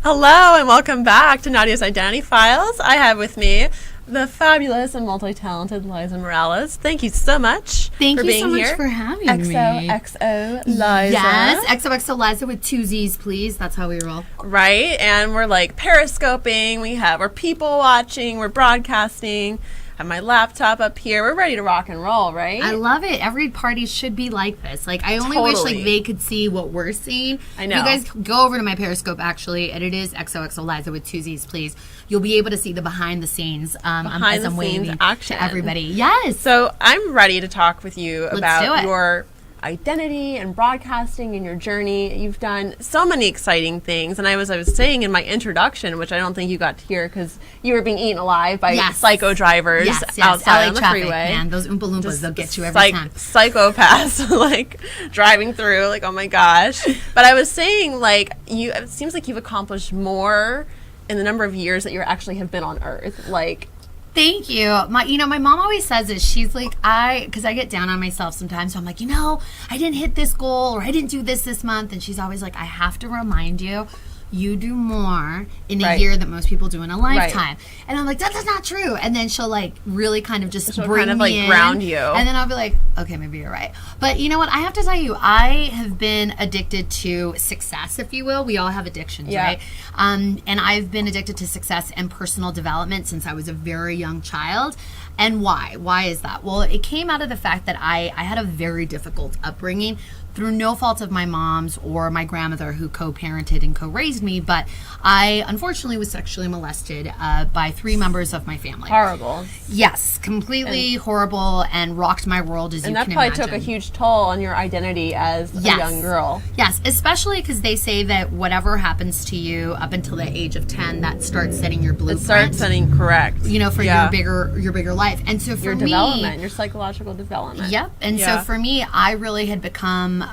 Hello and welcome back to Nadya's Identity Files. I have with me the fabulous and multi-talented Liza Morales. Thank you so much for being here. Thank you so much for having me. XOXO Liza. Yes, XOXO Liza with 2 Z's, please. That's how we roll. Right, and we're like periscoping. We're people watching. We're broadcasting. I have my laptop up here. We're ready to rock and roll, right? I love it. Every party should be like this. Like, I only wish like they could see what we're seeing. I know. You guys go over to my Periscope, actually, and it is XOXO Liza with 2 Z's, please. You'll be able to see the behind the scenes behind the scenes action to everybody. Yes. So I'm ready to talk with you about do it. your identity and broadcasting and your journey. You've done so many exciting things, and I was saying in my introduction, which I don't think you got to hear because you were being eaten alive by psycho drivers outside LA on the traffic, freeway. Man, those Oompa Loompas, they'll get you every time. Psychopaths like driving through, like, oh my gosh. But I was saying, like, it seems like you've accomplished more in the number of years that you actually have been on Earth. Like, thank you. My mom always says this. She's like, because I get down on myself sometimes. So I'm like, I didn't hit this goal or I didn't do this month. And she's always like, I have to remind you, you do more in a year than most people do in a lifetime. And I'm like, that's not true. And then she'll like really kind of just bring me in, ground you. And then I'll be like, okay, maybe you're right. But you know what? I have to tell you, I have been addicted to success, if you will. We all have addictions, right? And I've been addicted to success and personal development since I was a very young child. And why? Why is that? Well, it came out of the fact that I had a very difficult upbringing through no fault of my mom's or my grandmother who co-parented and co-raised me, but I unfortunately was sexually molested by 3 members of my family. Horrible. Yes, completely horrible and rocked my world, as you can imagine. And that probably took a huge toll on your identity as a young girl. Yes, especially because they say that whatever happens to you up until the age of 10, that starts setting your blueprint. It starts setting correct. For your bigger life. And so for your me, development, your psychological development. Yep. And so for me, I really had become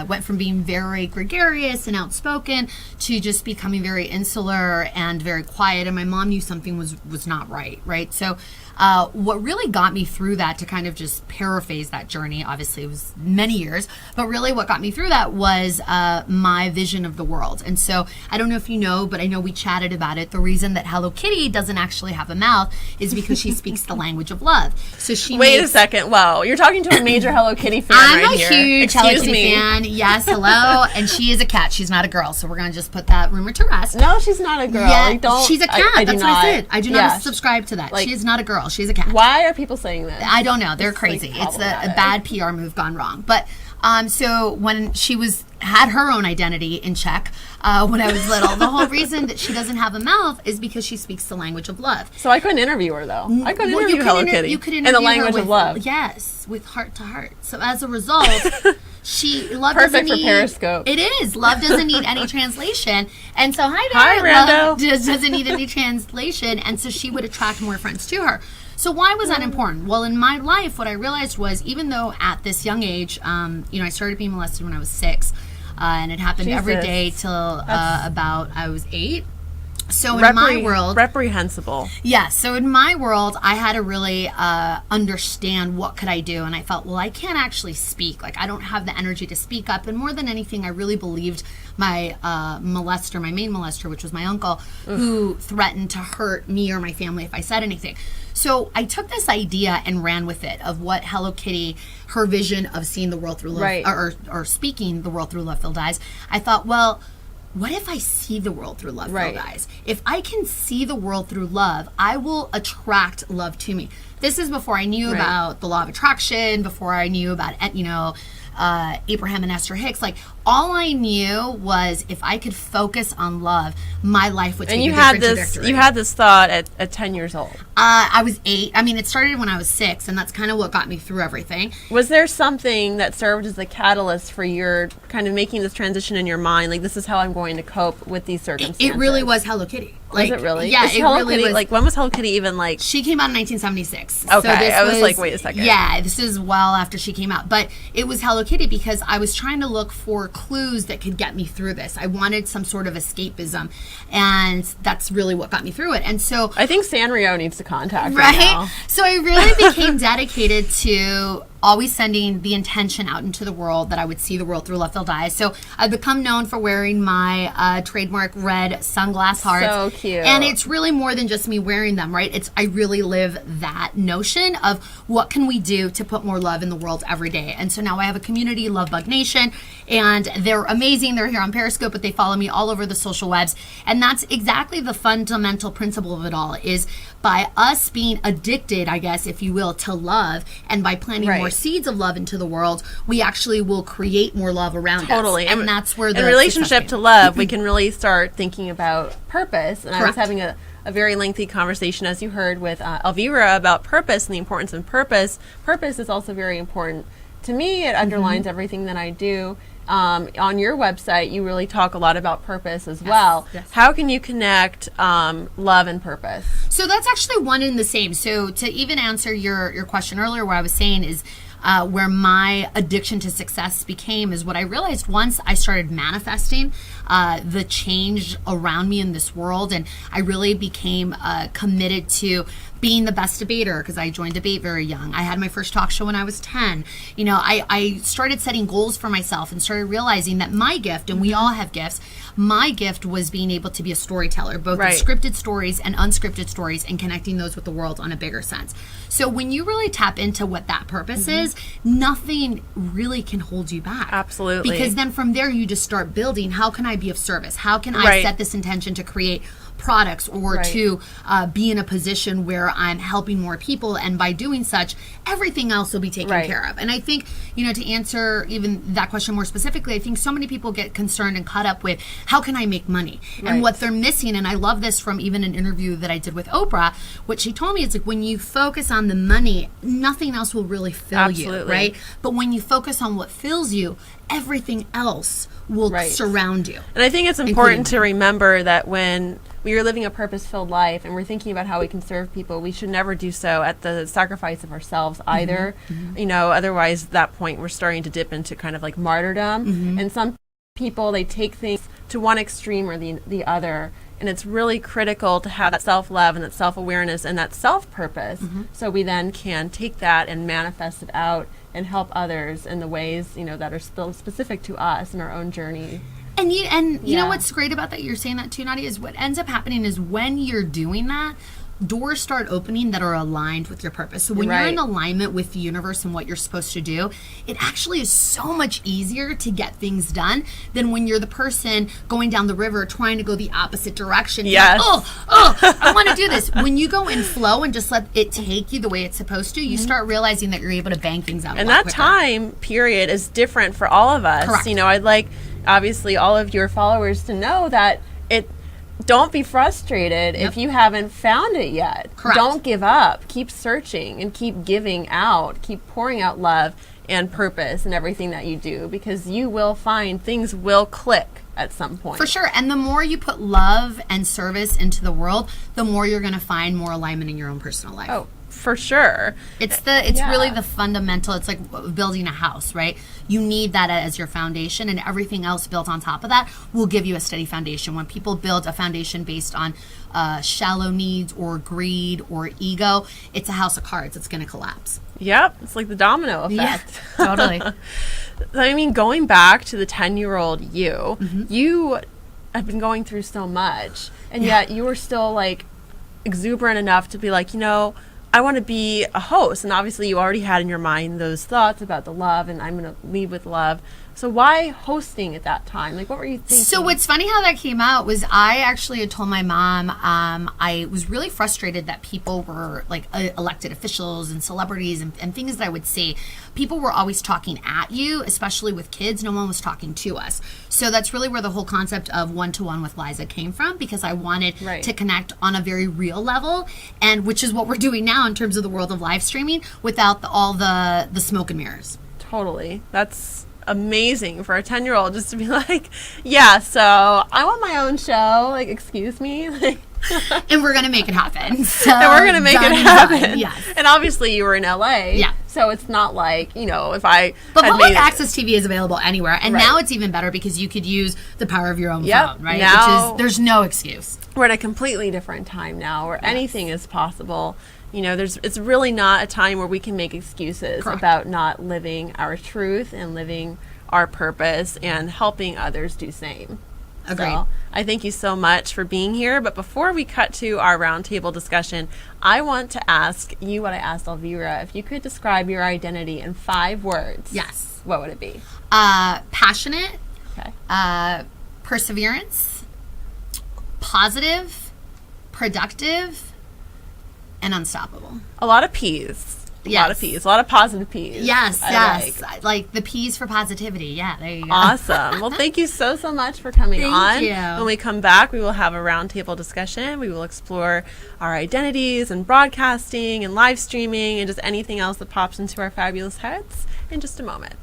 went from being very gregarious and outspoken to just becoming very insular and very quiet. And my mom knew something was not right? So what really got me through that, to kind of just paraphrase that journey, obviously it was many years, but really what got me through that was my vision of the world. And so I don't know if you know, but I know we chatted about it. The reason that Hello Kitty doesn't actually have a mouth is because she speaks the language of love. So she Wait a second. Wow, you're talking to a major Hello Kitty fan I'm here. a huge Hello Kitty fan. Yes, hello. And she is a cat. She's not a girl. So we're going to just put that rumor to rest. No, she's not a girl. Yeah, she's a cat. That's what I said. I do not subscribe to that. She is not a girl. She's a cat. Why are people saying this? I don't know. They're crazy. It's a bad PR move gone wrong. But so when she had her own identity in check when I was little, the whole reason that she doesn't have a mouth is because she speaks the language of love. So I couldn't interview her, though. I couldn't interview Hello Kitty. You could interview in the language of love. Yes, with heart to heart. So as a result, love perfect doesn't for need, Periscope. It is. Love doesn't need any translation. And so hi, Rando. Love doesn't need any translation. And so she would attract more friends to her. So why was that important? Well, in my life, what I realized was, even though at this young age, I started being molested when I was 6, and it happened every day till about I was 8. So in my world, reprehensible. Yeah. So in my world, I had to really understand what could I do, and I felt, well, I can't actually speak. Like, I don't have the energy to speak up. And more than anything, I really believed my molester, my main molester, which was my uncle, who threatened to hurt me or my family if I said anything. So I took this idea and ran with it of what Hello Kitty, her vision of seeing the world through love, or speaking the world through love-filled eyes. I thought, well, what if I see the world through love-filled eyes? If I can see the world through love, I will attract love to me. This is before I knew about the law of attraction, before I knew about, Abraham and Esther Hicks. Like, all I knew was if I could focus on love, my life would take a different trajectory. You had this thought at 10 years old. I was 8. I mean, it started when I was 6, and that's kind of what got me through everything. Was there something that served as a catalyst for your kind of making this transition in your mind? Like, this is how I'm going to cope with these circumstances. It really was Hello Kitty. Like, was it really? Yeah, it really was. Like, when was Hello Kitty even like? She came out in 1976. Okay, so I was like, wait a second. Yeah, this is well after she came out. But it was Hello Kitty because I was trying to look for clues that could get me through this. I wanted some sort of escapism, and that's really what got me through it. And so I think Sanrio needs to contact her now. So I really became dedicated to always sending the intention out into the world that I would see the world through love filled eyes. So I've become known for wearing my trademark red sunglass hearts. So cute. And it's really more than just me wearing them, right? I really live that notion of what can we do to put more love in the world every day. And so now I have a community, Love Bug Nation, and they're amazing. They're here on Periscope, but they follow me all over the social webs. And that's exactly the fundamental principle of it all, is by us being addicted, I guess, if you will, to love, and by planting more seeds of love into the world, we actually will create more love around us. Totally. And that's where the in relationship to love, we can really start thinking about purpose. And Correct. I was having a very lengthy conversation, as you heard, with Elvira about purpose and the importance of purpose. Purpose is also very important to me. It underlines everything that I do. On your website, you really talk a lot about purpose as well. Yes. How can you connect love and purpose? So that's actually one and the same. So to even answer your question earlier, what I was saying is where my addiction to success became is what I realized once I started manifesting the change around me in this world, and I really became committed to being the best debater, because I joined debate very young. I had my first talk show when I was 10. You know, I started setting goals for myself and started realizing that my gift, and we all have gifts, my gift was being able to be a storyteller, both in scripted stories and unscripted stories, and connecting those with the world on a bigger sense. So when you really tap into what that purpose is, nothing really can hold you back. Absolutely. Because then from there, you just start building, how can I be of service? How can I set this intention to create products or to be in a position where I'm helping more people, and by doing such, everything else will be taken care of. And I think, you know, to answer even that question more specifically, I think so many people get concerned and caught up with how can I make money, and what they're missing. And I love this from even an interview that I did with Oprah. What she told me is, like, when you focus on the money, nothing else will really fill you, right? But when you focus on what fills you, everything else will surround you. And I think it's important to remember that when we are living a purpose-filled life and we're thinking about how we can serve people, we should never do so at the sacrifice of ourselves either. You know, otherwise at that point we're starting to dip into kind of like martyrdom. And some people, they take things to one extreme or the other. And it's really critical to have that self-love and that self-awareness and that self-purpose, so we then can take that and manifest it out and help others in the ways, you know, that are still specific to us in our own journey. And you know what's great about that, you're saying that too, Nadia, is what ends up happening is when you're doing that, doors start opening that are aligned with your purpose. So when you're in alignment with the universe and what you're supposed to do, it actually is so much easier to get things done than when you're the person going down the river trying to go the opposite direction. Yes. Like, I want to do this. When you go in flow and just let it take you the way it's supposed to, you start realizing that you're able to bang things out. And that time period is different for all of us. Correct. You know, I'd like obviously all of your followers to know that don't be frustrated if you haven't found it yet. Correct. Don't give up. Keep searching and keep giving out. Keep pouring out love and purpose in everything that you do, because you will find things will click at some point. For sure. And the more you put love and service into the world, the more you're going to find more alignment in your own personal life. Oh, for sure. It's really the fundamental. It's like building a house, right? You need that as your foundation, and everything else built on top of that will give you a steady foundation. When people build a foundation based on shallow needs or greed or ego, it's a house of cards. It's going to collapse. Yep. It's like the domino effect. Yeah, totally. I mean, going back to the 10-year-old you, you have been going through so much, and yet you were still like exuberant enough to be like, you know, I want to be a host. And obviously you already had in your mind those thoughts about the love, and I'm going to lead with love. So why hosting at that time? Like, what were you thinking? So what's funny how that came out was I actually had told my mom I was really frustrated that people were like elected officials and celebrities and things that I would see. People were always talking at you, especially with kids. No one was talking to us. So that's really where the whole concept of one-to-one with Liza came from, because I wanted to connect on a very real level, and which is what we're doing now in terms of the world of live streaming without all the smoke and mirrors. Totally. That's amazing for a 10-year-old just to be like, yeah, so I want my own show. Like, excuse me. And we're going to make it happen. So and we're going to make it happen. Yes. And obviously you were in LA. Yeah. So it's not like, you know, if I But had public made access TV is available anywhere. And now it's even better because you could use the power of your own phone, right? Now, which is, there's no excuse. We're in a completely different time now where anything is possible. it's really not a time where we can make excuses Correct. about not living our truth and living our purpose and helping others do same. Agreed. So I thank you so much for being here. But before we cut to our roundtable discussion, I want to ask you what I asked Elvira. If you could describe your identity in 5 words, Yes. what would it be? Passionate, Okay. perseverance, positive, productive, and unstoppable. A lot of P's. A lot of P's. A lot of positive P's. Yes, yes. Like the P's for positivity. Yeah, there you go. Awesome. Well, thank you so much for coming on. Thank you. When we come back, we will have a roundtable discussion. We will explore our identities and broadcasting and live streaming and just anything else that pops into our fabulous heads in just a moment.